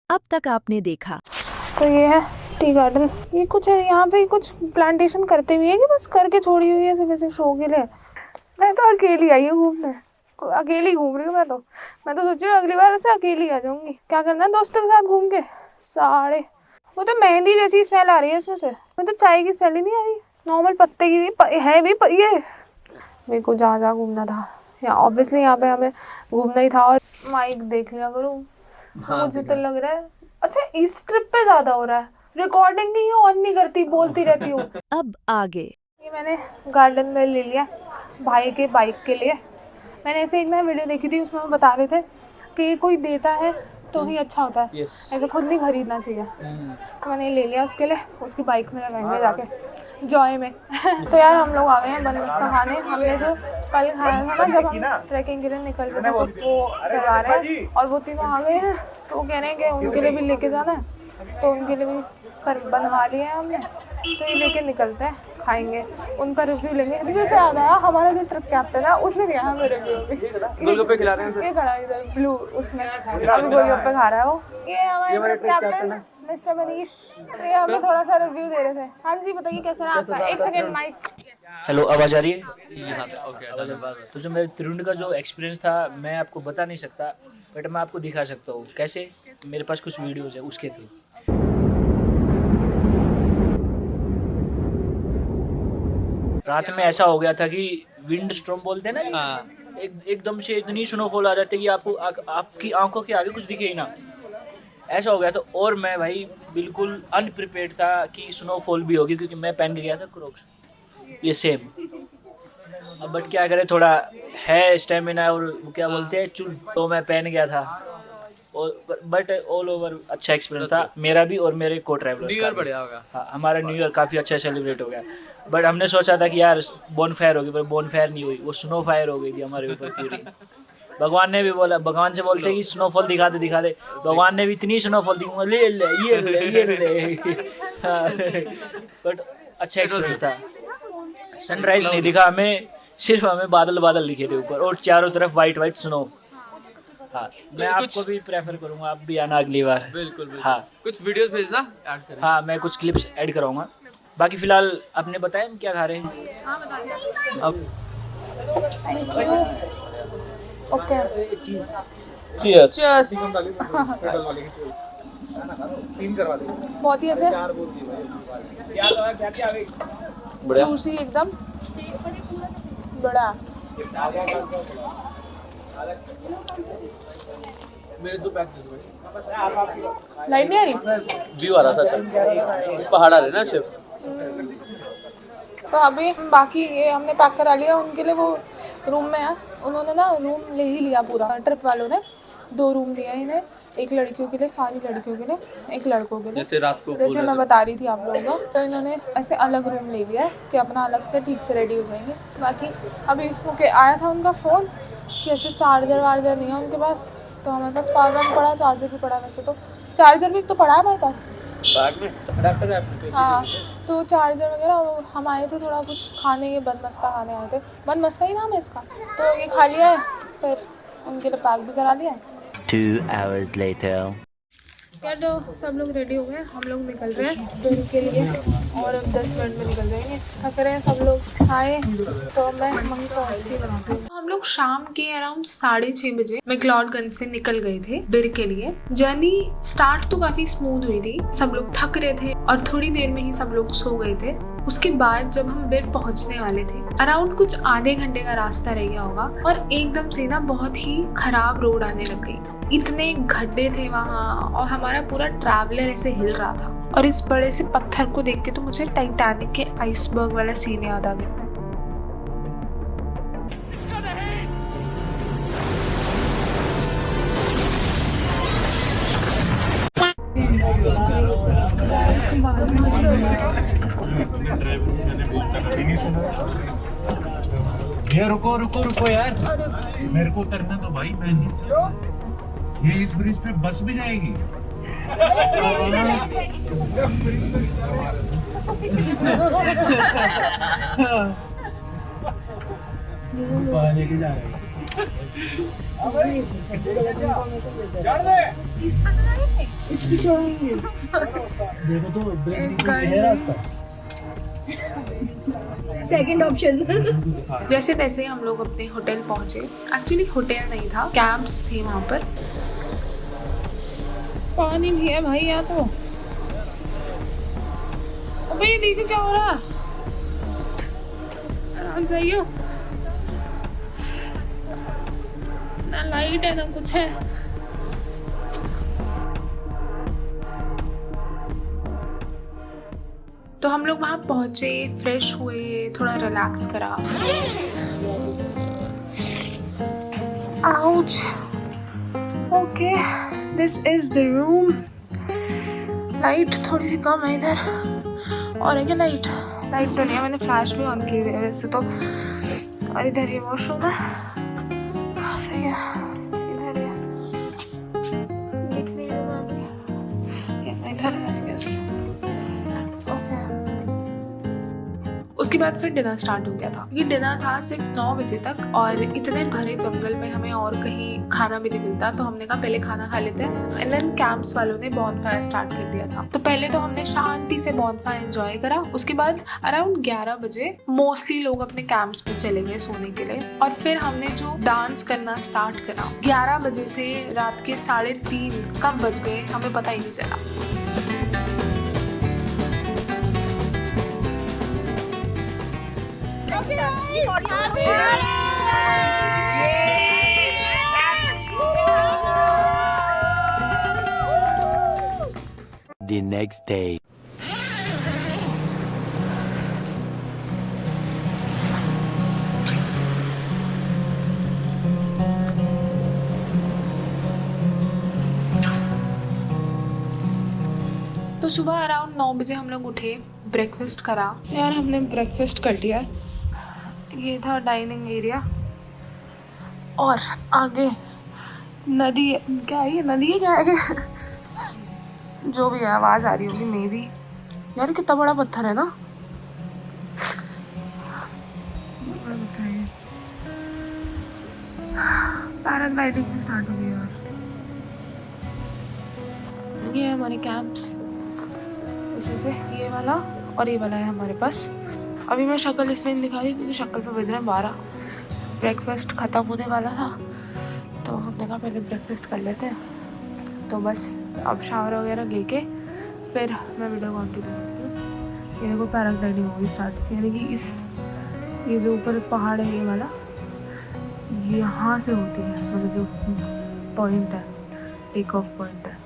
अब तक आपने देखा। तो ये है टी गार्डन। ये कुछ है यहाँ पे, कुछ प्लांटेशन करते भी है कि बस करके छोड़ी हुई है सिर्फ ऐसे शो के लिए। मैं तो अकेली आई हूँ घूमने, अकेली घूम रही हूँ मैं तो सोच रही हूँ अगली बार ऐसे अकेली आ जाऊंगी। क्या करना है दोस्तों के साथ घूम के साड़े। वो तो मेहंदी जैसी स्मेल आ रही है इसमें से, मैं तो चाय की स्मेल ही नहीं आ रही, नॉर्मल पत्ते की है भी ये। मेरे को जहाँ घूमना था, या ऑब्वियसली यहाँ पे हमें घूमना ही था। और माइक देख लिया करूँ, मुझे तो लग रहा है अच्छा इस ट्रिप पे ज्यादा हो रहा है। रिकॉर्डिंग ही ऑन नहीं करती, बोलती रहती हूँ। अब आगे ये मैंने गार्डन में ले लिया भाई के बाइक के लिए। मैंने ऐसे एक ना वीडियो देखी थी, उसमें वो बता रहे थे कि कोई देता है तो ही अच्छा होता है, ऐसे खुद नहीं खरीदना चाहिए। तो मैंने ले लिया उसके लिए, उसकी बाइक में लगाएंगे जाके जॉय में। तो यार हम लोग आ गए हैं बनमस्का खाने। हमने जो कल खाया था ना जब हम ट्रैकिंग के लिए निकल रहे थे, वो करवा रहे हैं और वो तीनों आ गए हैं। तो वो कह रहे हैं कि उनके लिए भी लेके जाना है, तो उनके लिए भी बनवा लिए हैं हमने। तो ये लेके निकलते हैं, खाएंगे, उनका रिव्यू लेंगे। रिव्यू से याद आया, हमारा जो ट्रिप कैप्टन है उसने दिया हमें रिव्यू भी। गोलगप्पे खिला रहे हैं, ये खड़ा इधर ब्लू, उसमें अभी गोलगप्पे खा रहा है वो। ये हमारे ट्रिप कैप्टन मिस्टर मनीष, तो ये हमें थोड़ा सा रिव्यू दे रहे थे। हाँ जी बताइए कैसा रहा आपका। एक सेकंड माइक। हेलो, आवाज़ आ रही है? तो जो मेरे त्रिवेंद्र का जो एक्सपीरियंस था मैं आपको बता नहीं सकता, बट मैं आपको दिखा सकता हूँ कैसे। मेरे पास कुछ वीडियोज़ है उसके थ्रू। रात में ऐसा हो गया था कि विंड स्टॉर्म बोलते हैं ना, एकदम से इतनी स्नोफॉल आ जाती है कि आपको आपकी आंखों के आगे कुछ दिखे ही ना, ऐसा हो गया था। और मैं भाई बिल्कुल अनप्रिपेयर्ड था कि स्नोफॉल भी होगी, क्योंकि मैं पहन के गया था क्रॉक्स, ये सेम। अब बट क्या करे, थोड़ा है स्टेमिना और वो क्या बोलते हैं चुल, तो मैं पहन गया था। और बट ऑल ओवर अच्छा एक्सपीरियंस था मेरा भी और मेरे को ट्रैवलर्स का। बढ़िया होगा। हाँ, हमारा न्यू ईयर काफ़ी अच्छा सेलिब्रेट हो गया। बट हमने सोचा था कि यार बोन फायर होगी, पर बोन फायर नहीं हुई, वो स्नो फायर हो गई थी हमारे ऊपर पूरी। भगवान ने भी बोला, भगवान से बोलते कि स्नोफॉल दिखा दे। भगवान ने भी इतनी स्नोफॉल दी, ले ये ले। बट अच्छा एक्सपीरियंस था। सनराइज नहीं दिखा हमें, सिर्फ हमें बादल दिखे थे ऊपर और चारों तरफ वाइट स्नो। हाँ, मैं आपको भी प्रेफर करूंगा, आप भी आना अगली बार। बिल्कुल। हाँ, कुछ वीडियोस भेजना ऐड करें। हाँ, मैं कुछ क्लिप्स ऐड कराऊंगा। बाकी फिलहाल आपने बताया हम क्या खा रहे हैं। हाँ बता दिया। अब thank you. Okay, cheers. Cheers. बहुत ही ऐसे जूसी एकदम बड़ा। मेरे दो पैक दे दो। लाइट नहीं आ रही, व्यू आ रहा था अच्छा, पहाड़ आ रहे ना सिर्फ। तो अभी बाकी ये हमने पैक करा लिया। उनके लिए वो रूम में है, उन्होंने ना रूम ले ही लिया पूरा। ट्रिप वालों ने 2 रूम दिए इन्हें, एक लड़कियों के लिए, सारी लड़कियों के लिए, एक लड़कों के लिए। जैसे रात को जैसे मैं बता रही थी आप लोगों को, तो इन्होंने ऐसे अलग रूम ले लिया है कि अपना अलग से ठीक से रेडी हो जाएंगे। बाकी अभी ओके आया था उनका फ़ोन कि ऐसे चार्जर वार्जर नहीं है उनके पास, तो हमारे पास पावर बैंक पड़ा, चार्जर भी पड़ा। वैसे तो चार्जर भी तो पड़ा है हमारे पास बैग में, अडैप्टर है। हाँ, तो चार्जर वगैरह हम आए थे थोड़ा कुछ खाने, ये बनमस्का खाने आए थे, बनमस्का ही नाम है इसका। तो ये खा लिया है, फिर उनके लिए पैक भी करा लिया है। 2 hours later. यार जो सब लोग रेडी हो गए, हम लोग निकल रहे हैं दिन के लिए और 10 मिनट में निकल जाएंगे। थक रहे हैं सब लोग, आए तो मैं वहीं पहुँच के बनाती हूँ। हम लोग शाम के अराउंड 6:30 बजे मैक्लोडगंज से निकल गए थे बिर के लिए। जर्नी स्टार्ट तो काफी स्मूथ हुई थी, सब लोग थक रहे थे और थोड़ी देर में ही सब लोग सो गए थे। उसके बाद जब हम बिर पहुंचने वाले थे, अराउंड कुछ आधे घंटे का रास्ता रह गया होगा और एकदम से ना बहुत ही खराब रोड आने लग गई। इतने गड्ढे थे वहाँ और हमारा पूरा ट्रैवलर ऐसे हिल रहा था। और इस बड़े से पत्थर को देख के तो मुझे टाइटैनिक के आइसबर्ग वाला सीन याद आ गया। ये रुको यार, मेरे को उतरना तो भाई। मैं नहीं, ये इस ब्रिज पे बस भी जाएगी। लेके जा रहे हैं। Second option. जैसे तैसे हम लोग अपने होटल पहुंचे। एक्चुअली होटल नहीं था, कैंप्स थे वहां पर। पानी भी है भाई यहाँ तो। अबे ये देखो क्या हो रहा है। आराम से आइयो। ना लाइट है ना कुछ है। तो हम लोग वहाँ पहुँचे, फ्रेश हुए, थोड़ा रिलैक्स करा। Ouch. Okay, this is the room. Light थोड़ी सी कम है इधर। और है क्या लाइट? लाइट तो नहीं है, मैंने फ्लैश भी ऑन की हुई है वैसे तो। और इधर ये वॉशरूम है। सही है, इधर ये निकली रूम अभी। ये इधर है I guess। उसके बाद फिर डिनर स्टार्ट हो गया था। ये डिनर था सिर्फ 9 बजे तक और इतने भरे जंगल में हमें और कहीं खाना भी नहीं मिलता, तो हमने कहा पहले खाना खा लेते हैं। एंड देन कैंप्स वालों ने बॉनफायर स्टार्ट कर दिया था। तो पहले तो हमने शांति से बॉनफायर एंजॉय करा। उसके बाद अराउंड 11 बजे मोस्टली लोग अपने कैंप्स पे चले गए सोने के लिए। और फिर हमने जो डांस करना स्टार्ट करा 11 बजे से रात के 3:30 कब बज गए हमें पता ही नहीं चला। The next day. तो सुबह अराउंड 9 बजे हम लोग उठे, ब्रेकफास्ट करा। यार हमने ब्रेकफास्ट कर लिया। ये था डाइनिंग एरिया और आगे नदी। क्या है ये? नदी है क्या है? जो भी है, आवाज़ आ रही होगी मे बी। यार कितना बड़ा पत्थर है ना। पैराग्लाइडिंग भी स्टार्ट हो गई यार। ये है हमारे कैंप्स। इसी से ये वाला और ये वाला है हमारे पास। अभी मैं शक्ल इसलिए नहीं दिखा रही क्योंकि शक्ल पे बज रहे हैं 12। ब्रेकफास्ट ख़त्म होने वाला था तो हमने कहा पहले ब्रेकफास्ट कर लेते हैं। तो बस अब शावर वगैरह लेके फिर मैं वीडियो कंटिन्यू करती हूँ। ये देखो पैराग्लाइडिंग होगी स्टार्ट, यानी कि ये जो ऊपर पहाड़ है ये वाला, यहाँ से होती है। मतलब जो पॉइंट है, टेक ऑफ पॉइंट है।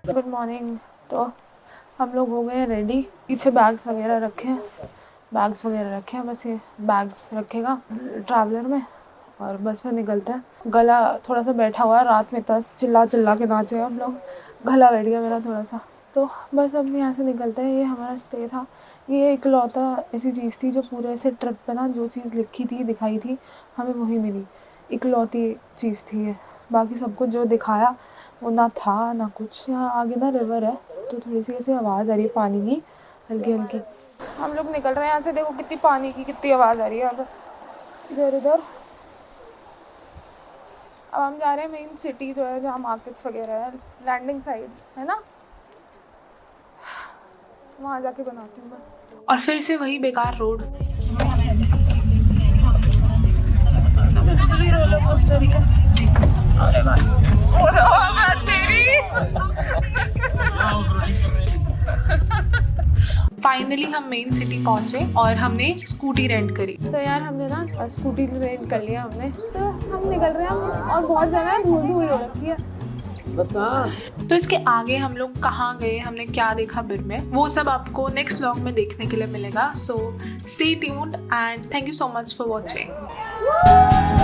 Good morning. तो हम लोग हो गए रेडी। पीछे बैग्स वगैरह रखे हैं। बस ये बैग्स रखेगा ट्रैवलर में और बस में निकलते हैं। गला थोड़ा सा बैठा हुआ है, रात में इतना चिल्ला के नाचे हम लोग, गला बैठ गया मेरा थोड़ा सा। तो बस अब यहाँ से निकलते हैं। ये हमारा स्टे था। ये इकलौता ऐसी चीज़ थी जो पूरे ऐसे ट्रिप पे ना जो चीज़ लिखी थी दिखाई थी हमें वही मिली। इकलौती चीज़ थी ये। बाकी सब कुछ जो दिखाया वो ना था ना कुछ। यहाँ आगे ना रिवर है तो थोड़ी सी ऐसी आवाज़ आ रही है पानी की, हल्की हल्की। हम लोग निकल रहे हैं यहाँ से। देखो कितनी पानी की कितनी आवाज़ आ रही है यहाँ पर, इधर उधर। अब हम जा रहे हैं मेन सिटी जो है जहाँ मार्केट्स वगैरह है, लैंडिंग साइड है ना, वहाँ जाके बनाती हूँ मैं। और फिर से वही बेकार रोड। रोलर कोस्टर ही है। फाइनली हम मेन सिटी पहुंचे और हमने स्कूटी रेंट करी। तो यार हमने ना स्कूटी रेंट कर लिया हमने। तो हम निकल रहे हैं और बहुत ज़्यादा धूल हो रखी है। तो इसके आगे हम लोग कहाँ गए, हमने क्या देखा बिर में, वो सब आपको नेक्स्ट व्लॉग में देखने के लिए मिलेगा। So stay tuned and thank you so much for watching.